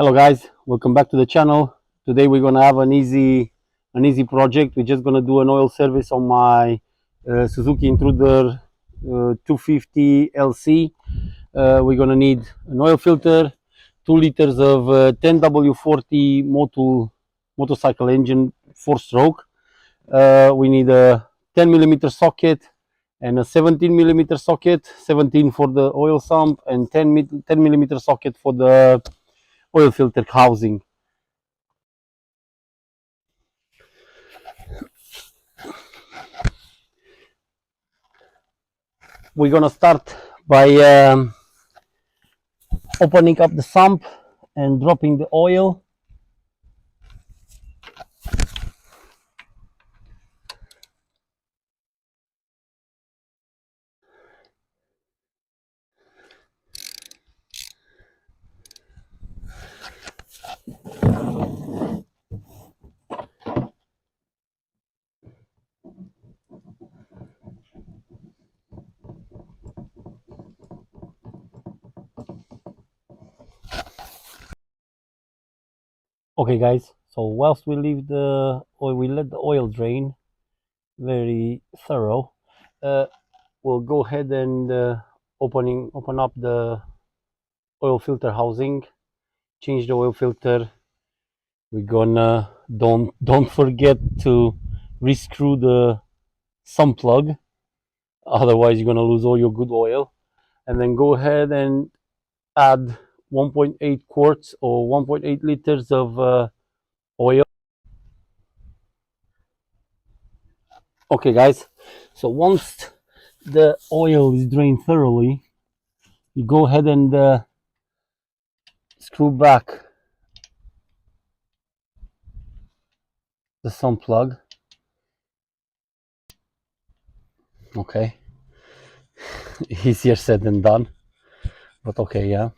Hello guys, welcome back to the channel. Today we're gonna have an easy project. We're just gonna do an oil service on my Suzuki Intruder 250 LC. We're gonna need an oil filter, 2 liters of 10W40 motorcycle engine 4-stroke. We need a 10mm socket and a 17mm socket, 17 for the oil sump and 10mm socket for the oil filter housing. We're gonna start by opening up the sump and dropping the oil. Okay guys, so whilst we leave the oil, we let the oil drain very thorough. uh, we'll go ahead and open up the oil filter housing, change the oil filter. We're gonna don't forget to rescrew the sump plug, otherwise you're gonna lose all your good oil. And then go ahead and add 1.8 quarts or 1.8 liters of oil. Okay guys, so once the oil is drained thoroughly, you go ahead and screw back the sump plug. Okay, easier said than done, but okay, yeah.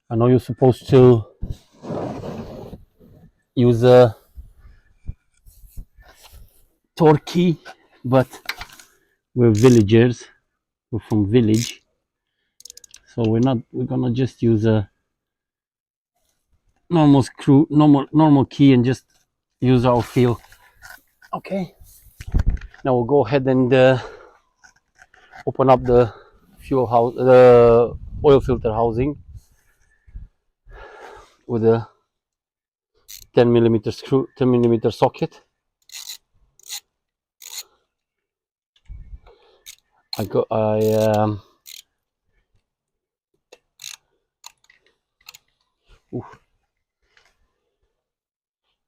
I know you're supposed to use a torque key, but we're villagers, we're from village, so we're gonna just use a normal key and just use our feel. Okay, now we'll go ahead and open up the the oil filter housing with a 10mm screw, 10mm socket.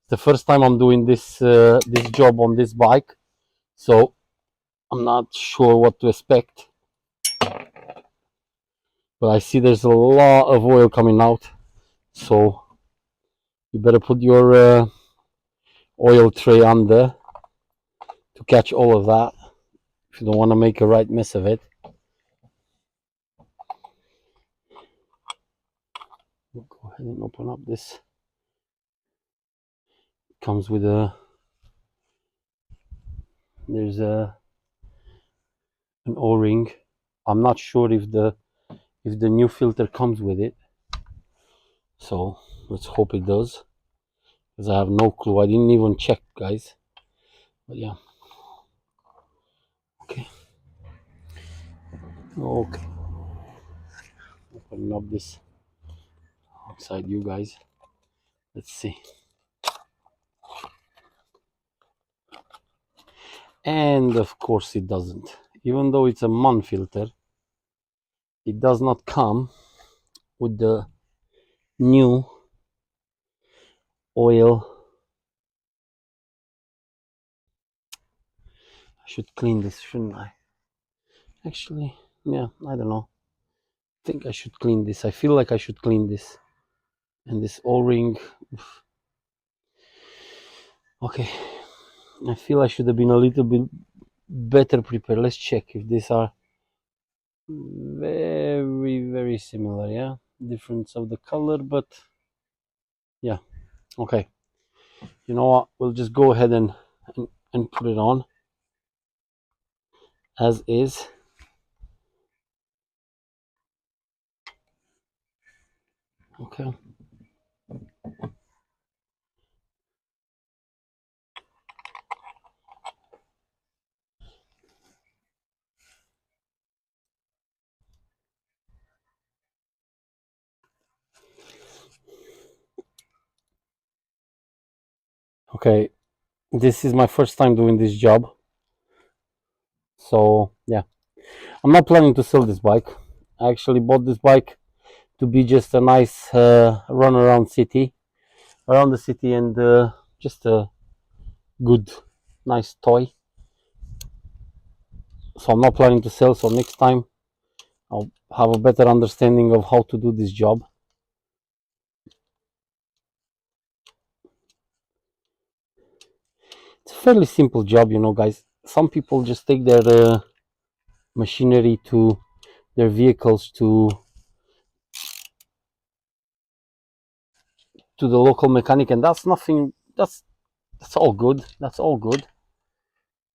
The first time I'm doing this job on this bike, so I'm not sure what to expect, but I see there's a lot of oil coming out, so you better put your oil tray under to catch all of that if you don't want to make a right mess of it. We'll go ahead and open up this. It comes with there's an O-ring. I'm not sure if the new filter comes with it, so let's hope it does, because I have no clue. I didn't even check, guys, but yeah. Okay, opening up this outside you guys. Let's see. And of course it doesn't. Even though it's a MUN filter, it does not come with the new oil. I should clean this, shouldn't I? Actually, yeah, I don't know. I think I should clean this. I feel like I should clean this. And this O-ring. Okay, I feel I should have been a little bit better prepared. Let's check if these are very similar. Yeah, difference of the color, but yeah. Okay, you know what, we'll just go ahead and put it on as is. Okay. Okay, this is my first time doing this job, so yeah, I'm not planning to sell this bike. I actually bought this bike to be just a nice run around the city, and just a good, nice toy. So I'm not planning to sell. So next time I'll have a better understanding of how to do this job. It's a fairly simple job, guys. Some people just take their machinery to their vehicles to the local mechanic, and that's nothing. That's all good. That's all good.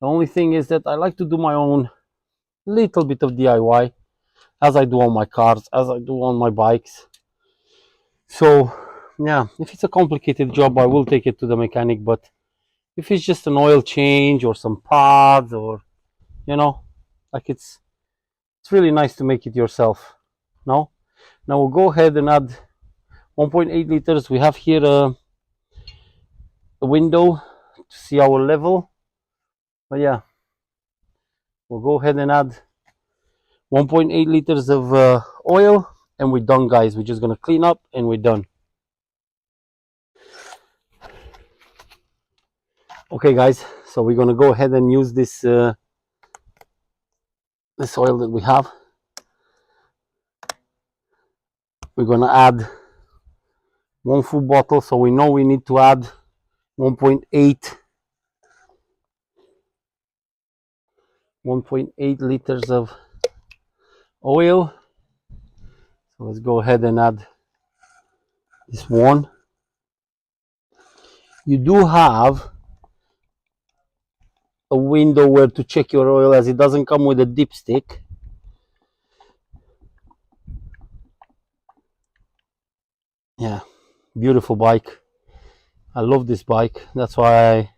The only thing is that I like to do my own little bit of DIY, as I do on my cars, as I do on my bikes. So yeah, if it's a complicated job, I will take it to the mechanic. But if it's just an oil change or some pads, or you know, like it's really nice to make it yourself. No, now we'll go ahead and add 1.8 liters. We have here a window to see our level. But yeah, we'll go ahead and add 1.8 liters of oil, and we're done, guys. We're just gonna clean up and we're done. Okay, guys, so we're gonna go ahead and use this oil that we have. We're gonna add one full bottle, so we know we need to add 1.8 liters of oil. So let's go ahead and add this one. You do have a window where to check your oil, as it doesn't come with a dipstick. Yeah, beautiful bike. I love this bike. That's why I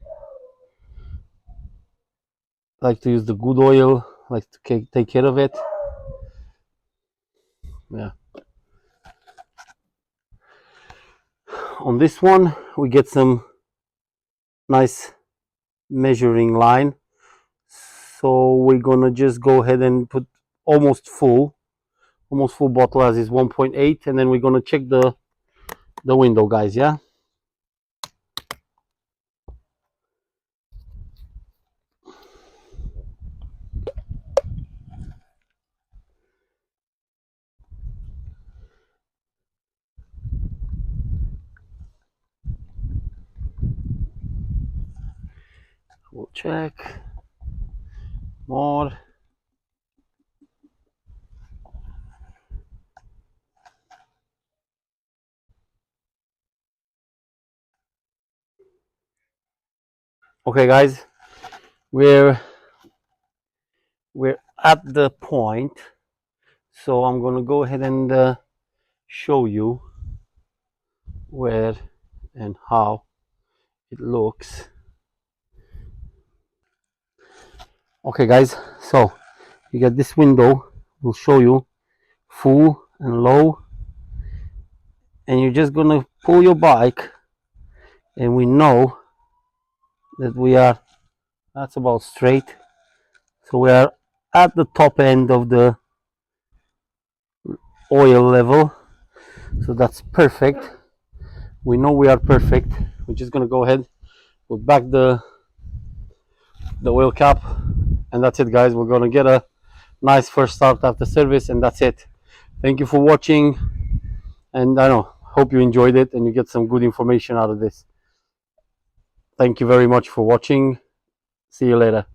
like to use the good oil, like to take care of it. Yeah. On this one, we get some nice measuring line. So we're gonna just go ahead and put almost full bottle, as is 1.8, and then we're gonna check the window, guys. Yeah. We'll check more. Okay, guys, we're at the point, so I'm gonna go ahead and show you where and how it looks. Okay, guys, so you get this window. Will show you full and low, and you're just gonna pull your bike, and we know that we are, that's about straight, so we are at the top end of the oil level, so that's perfect. We know we are perfect. We're just gonna go ahead, put back the oil cap, and that's it, guys. We're gonna get a nice first start after service, and that's it. Thank you for watching, and I know, hope you enjoyed it and you get some good information out of this. Thank you very much for watching. See you later.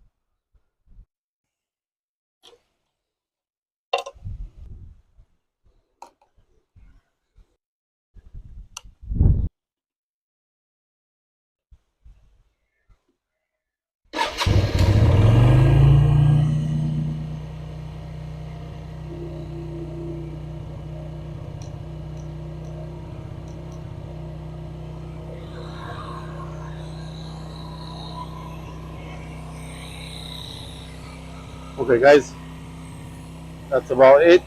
Okay, guys, that's about it.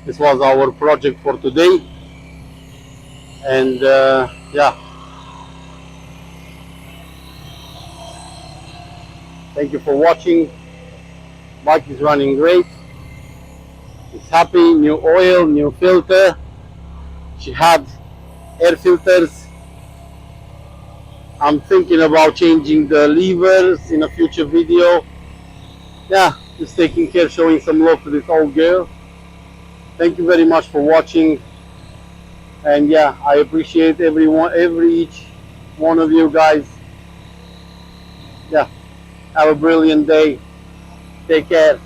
This was our project for today, and yeah, thank you for watching. Bike is running great. It's happy. New oil, new filter. She had air filters. I'm thinking about changing the levers in a future video. Yeah, just taking care, showing some love to this old girl. Thank you very much for watching, and yeah, I appreciate each one of you guys. Yeah, have a brilliant day. Take care.